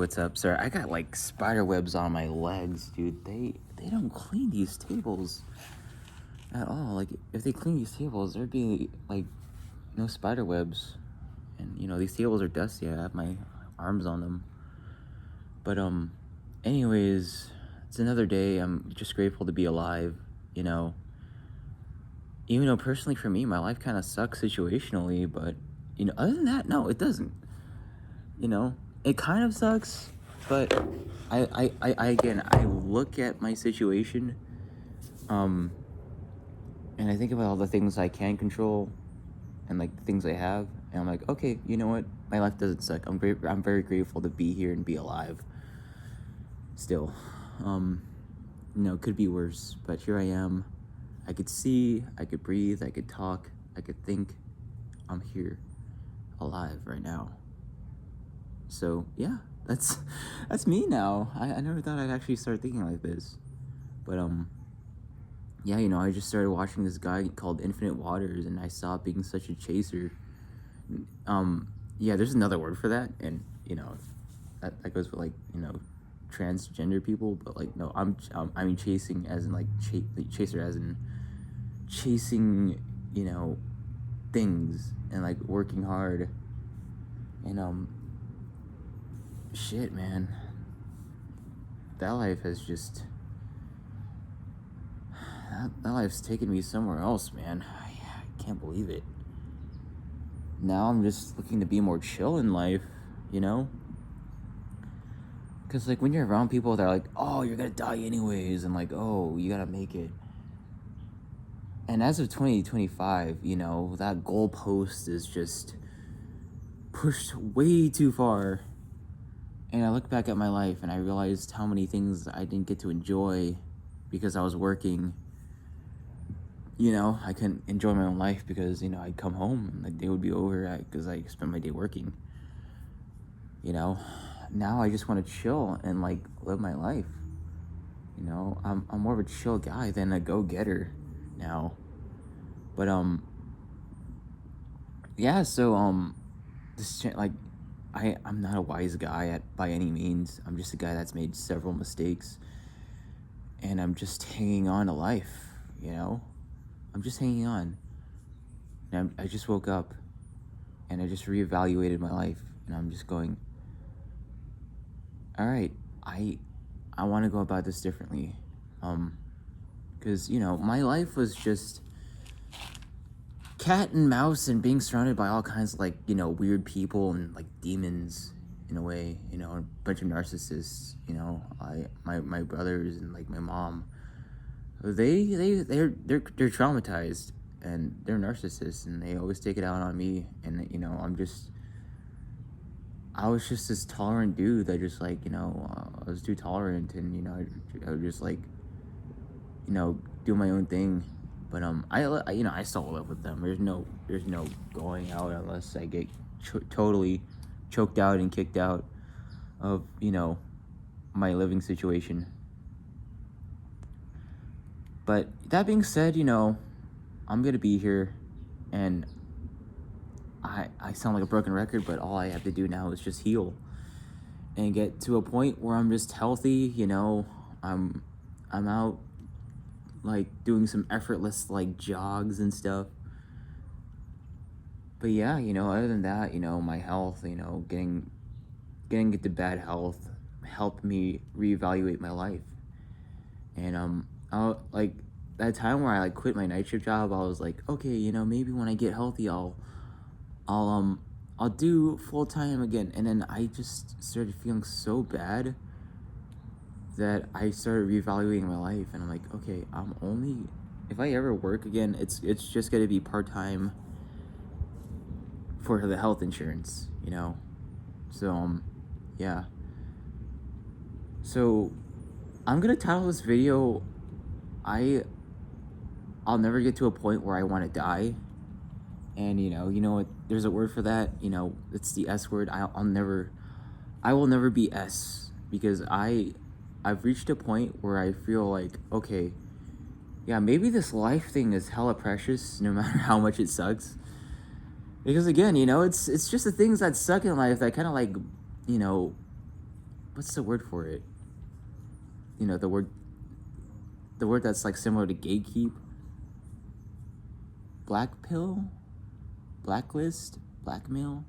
What's up, sir? I got like spider webs on my legs, dude. They don't clean these tables at all. Like if they clean these tables, there'd be like no spider webs. And these tables are dusty. I have my arms on them. But anyways, it's another day. I'm just grateful to be alive, you know. Even though personally for me, my life kind of sucks situationally, but other than that, no, it doesn't. It kind of sucks, but I look at my situation, and I think about all the things I can control, and like the things I have, and I'm like, okay, you know what? My life doesn't suck. I'm very grateful to be here and be alive. Still, it could be worse, but here I am. I could see, I could breathe, I could talk, I could think. I'm here, alive right now. So yeah, that's me now. I never thought I'd actually start thinking like this, but yeah, I just started watching this guy called Infinite Waters, and I stopped being such a chaser. Yeah, there's another word for that, and that goes for like transgender people, but like no, I mean chasing as in like chaser as in chasing things and like working hard, and shit, man, that life has just that life's taken me somewhere else, man. I can't believe it. Now I'm just looking to be more chill in life, because like when you're around people that are like, oh, you're gonna die anyways, and like, oh, you gotta make it. And as of 2025, that goalpost is just pushed way too far. And I look back at my life and I realized how many things I didn't get to enjoy because I was working. I couldn't enjoy my own life because, I'd come home and the day would be over because I spent my day working. Now I just want to chill and like live my life. I'm more of a chill guy than a go-getter now. But yeah, so like I'm not a wise guy by any means. I'm just a guy that's made several mistakes, and I'm just hanging on to life. I'm just hanging on. And I just woke up, and I just reevaluated my life, and I'm just going, all right, I want to go about this differently, because my life was just cat and mouse and being surrounded by all kinds of like weird people and like demons in a way, a bunch of narcissists. My brothers and like my mom, they're traumatized and they're narcissists and they always take it out on me, and I was just this tolerant dude that just like I was too tolerant, and I would just like do my own thing. But I still live with them. There's no going out unless I get totally choked out and kicked out of my living situation. But that being said, I'm gonna be here, and I sound like a broken record, but all I have to do now is just heal and get to a point where I'm just healthy. I'm out like doing some effortless like jogs and stuff. But yeah, other than that, my health, getting into bad health helped me reevaluate my life. And I'll like that time where I like quit my night shift job, I was like, okay, maybe when I get healthy I'll do full time again. And then I just started feeling so bad that I started reevaluating my life, and I'm like, okay, if I ever work again, it's just gonna be part-time for the health insurance, so yeah. So I'm gonna title this video, I'll never get to a point where I want to die. And you know what, there's a word for that, it's the S word. I will never be S, because I've reached a point where I feel like, okay, yeah, maybe this life thing is hella precious no matter how much it sucks. Because again, it's just the things that suck in life that kind of like, what's the word for it? You know, the word that's like similar to gatekeep. Black pill, blacklist, blackmail.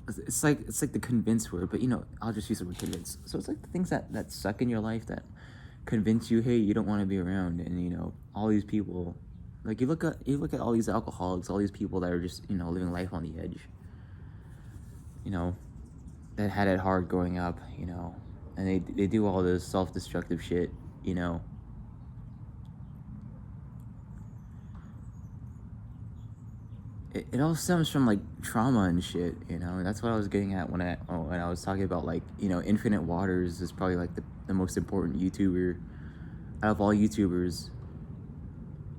It's like the convince word, but you know, I'll just use the word convince. So it's like the things that suck in your life that convince you, hey, you don't want to be around, and you know, all these people, like you look at all these alcoholics, all these people that are just, you know, living life on the edge, you know, that had it hard growing up, you know, and they do all this self-destructive shit, you know. It all stems from like trauma and shit, you know. That's what I was getting at when I was talking about, like, you know, Infinite Waters is probably like the most important YouTuber out of all YouTubers.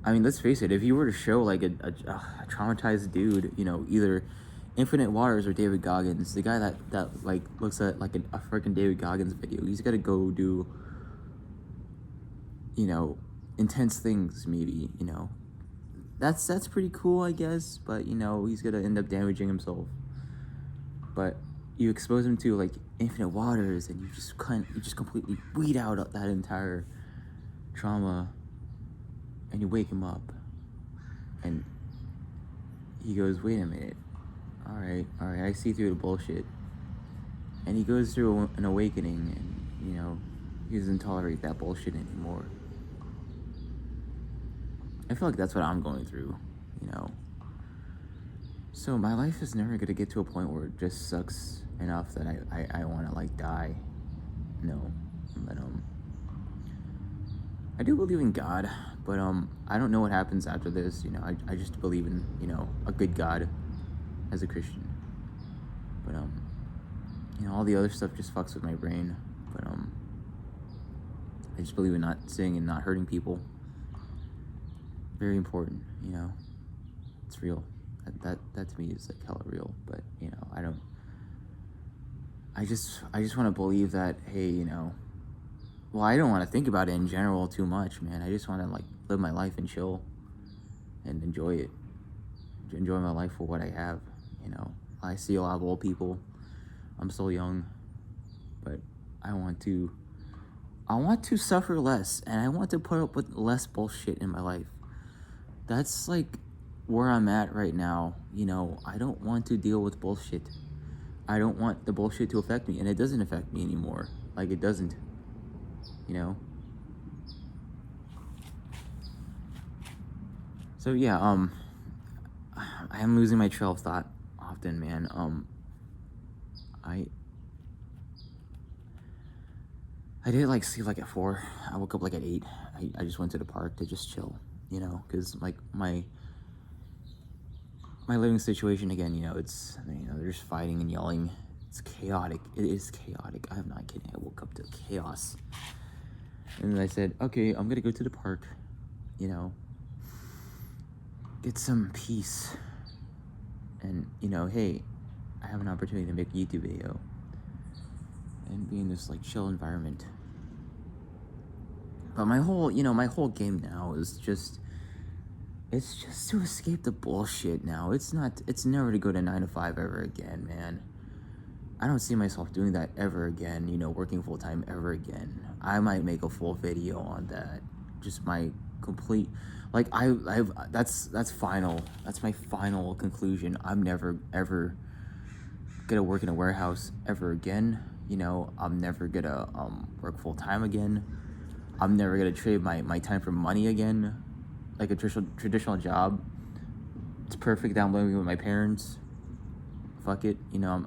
I mean, let's face it, if you were to show like a traumatized dude, you know, either Infinite Waters or David Goggins, the guy that like looks at like a freaking David Goggins video, he's got to go do, you know, intense things, maybe, you know. That's pretty cool, I guess, but you know, he's gonna end up damaging himself. But you expose him to like Infinite Waters, and you just completely weed out that entire trauma, and you wake him up, and he goes, "Wait a minute, all right, I see through the bullshit," and he goes through an awakening, and you know, he doesn't tolerate that bullshit anymore. I feel like that's what I'm going through, you know. So my life is never gonna get to a point where it just sucks enough that I want to like die. No, but I do believe in God, but I don't know what happens after this. You know, I just believe in, you know, a good God as a Christian. But you know, all the other stuff just fucks with my brain. But I just believe in not sinning and not hurting people. Very important, you know. It's real. That to me is like hella real. But you know, I just want to believe that, hey, you know, well, I don't want to think about it in general too much, man. I just want to like live my life and chill and enjoy it. Enjoy my life for what I have, you know. I see a lot of old people. I'm still young, but I want to suffer less, and I want to put up with less bullshit in my life. That's like where I'm at right now. You know, I don't want to deal with bullshit. I don't want the bullshit to affect me, and it doesn't affect me anymore. Like, it doesn't, you know. So yeah, I am losing my trail of thought often, man. I did like sleep like at 4. I woke up like at 8. I just went to the park to just chill, you know, because like my living situation, again, you know, it's, you know, they're just fighting and yelling. It's chaotic. It is chaotic. I'm not kidding. I woke up to chaos. And then I said, okay, I'm gonna go to the park, you know, get some peace. And, you know, hey, I have an opportunity to make a YouTube video and be in this like chill environment. But my whole game now is just, it's just to escape the bullshit now. It's never to go to 9 to 5 ever again, man. I don't see myself doing that ever again, you know, working full time ever again. I might make a full video on that. Just my complete, like, that's final. That's my final conclusion. I'm never ever gonna work in a warehouse ever again. You know, I'm never gonna work full time again. I'm never gonna trade my time for money again, like a traditional job. It's perfect that I'm living with my parents. Fuck it, you know.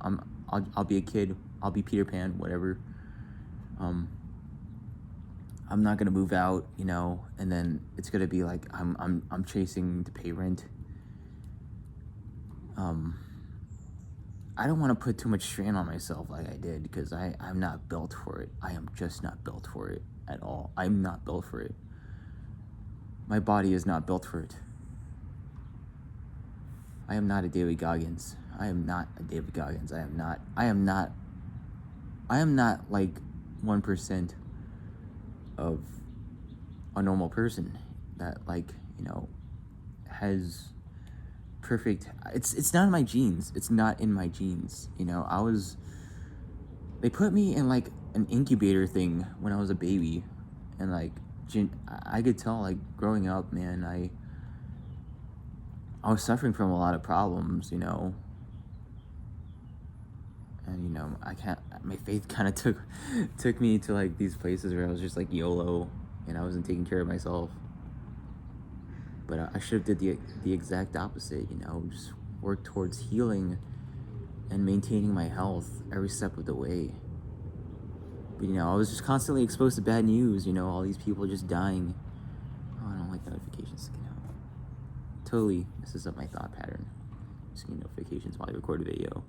I'll be a kid. I'll be Peter Pan, whatever. I'm not gonna move out, you know, and then it's gonna be like I'm chasing to pay rent. I don't want to put too much strain on myself like I did, because I'm not built for it. I am just not built for it at all. I'm not built for it. My body is not built for it. I am not a David Goggins. I am not a David Goggins. I am not like 1% of a normal person that, like, you know, has perfect, it's not in my genes. It's not in my genes. You know, I was they put me in like an incubator thing when I was a baby, and like I could tell, like, growing up, man, I was suffering from a lot of problems, you know. And you know, I can't. My faith kind of took me to like these places where I was just like YOLO, and I wasn't taking care of myself. But I should have did the exact opposite, you know, just work towards healing and maintaining my health every step of the way. But you know, I was just constantly exposed to bad news. You know, all these people just dying. Oh, I don't like notifications. You know, totally messes up my thought pattern. Seeing notifications while I record a video.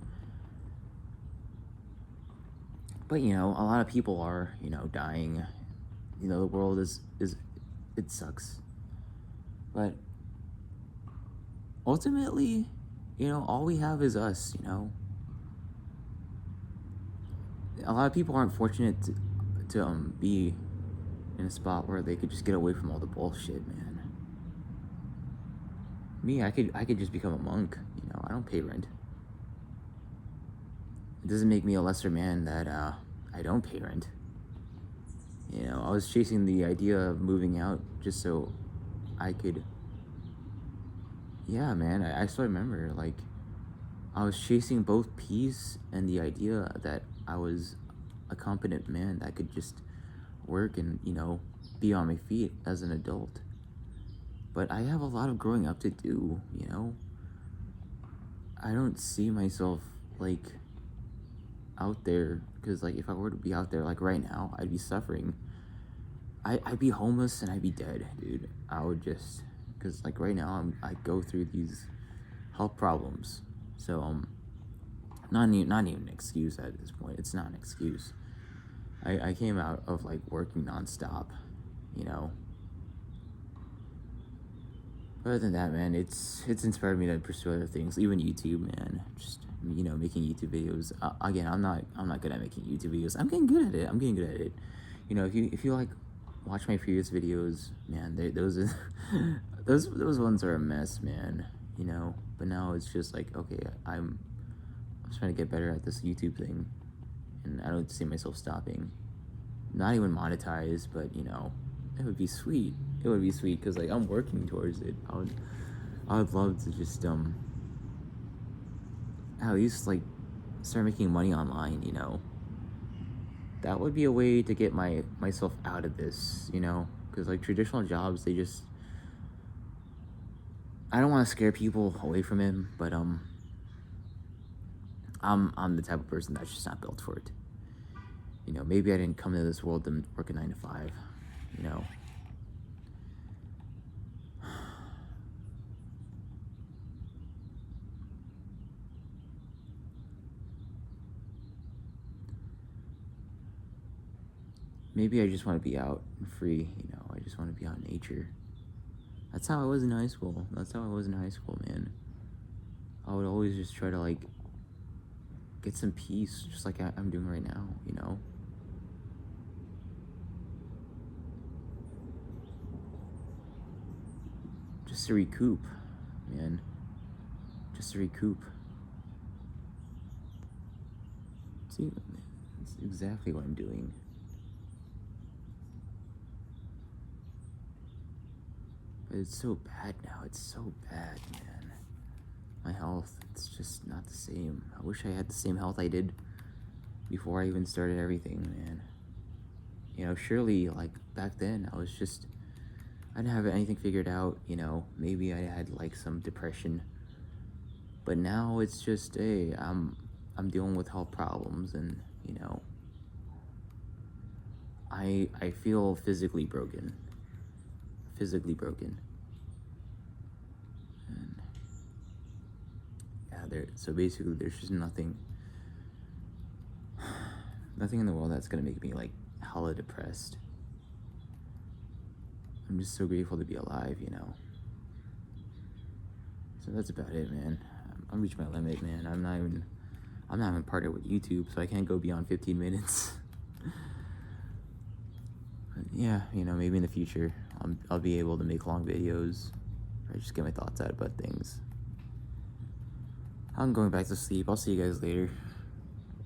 But you know, a lot of people are, you know, dying. You know, the world is it sucks. But ultimately, you know, all we have is us, you know. A lot of people aren't fortunate to be in a spot where they could just get away from all the bullshit, man. Me, I could just become a monk, you know. I don't pay rent. It doesn't make me a lesser man that I don't pay rent. You know, I was chasing the idea of moving out just so I could. Yeah, man, I still remember, like, I was chasing both peace and the idea that I was a competent man that could just work and, you know, be on my feet as an adult. But I have a lot of growing up to do, you know. I don't see myself, like, out there, because, like, if I were to be out there, like, right now, I'd be suffering. I'd be homeless and I'd be dead, dude. I would just, because, like, right now, I go through these health problems. So, not even an excuse at this point. It's not an excuse. I came out of, like, working nonstop, you know. But other than that, man, it's inspired me to pursue other things, even YouTube, man. Just, you know, making YouTube videos. Again, I'm not good at making YouTube videos. I'm getting good at it. You know, if you like watch my previous videos, man, those ones are a mess, man. You know, but now it's just like, okay, I'm trying to get better at this YouTube thing, and I don't see myself stopping. Not even monetize, but you know, it would be sweet. It would be sweet because, like, I'm working towards it. I would love to just at least, like, start making money online. You know, that would be a way to get myself out of this. You know, because, like, traditional jobs, they just, I don't want to scare people away from him, but I'm the type of person that's just not built for it. You know, maybe I didn't come into this world to work a 9 to 5. You know. Maybe I just want to be out and free, you know. I just want to be out in nature. That's how I was in high school. Man. I would always just try to, like, get some peace, just like I'm doing right now, you know. Just to recoup, man. Just to recoup. See, that's exactly what I'm doing. But it's so bad now. It's so bad, man. My health, it's just not the same. I wish I had the same health I did before I even started everything, man. You know, surely, like, back then, I didn't have anything figured out, you know. Maybe I had, like, some depression. But now it's just, hey, I'm dealing with health problems, and, you know, I feel physically broken. And yeah, so basically there's just nothing in the world that's gonna make me, like, hella depressed. I'm just so grateful to be alive, you know. So that's about it, man. I'm reaching my limit, man. I'm not even partnered with YouTube, so I can't go beyond 15 minutes. But yeah, you know, maybe in the future I'll be able to make long videos, or just get my thoughts out about things. I'm going back to sleep. I'll see you guys later.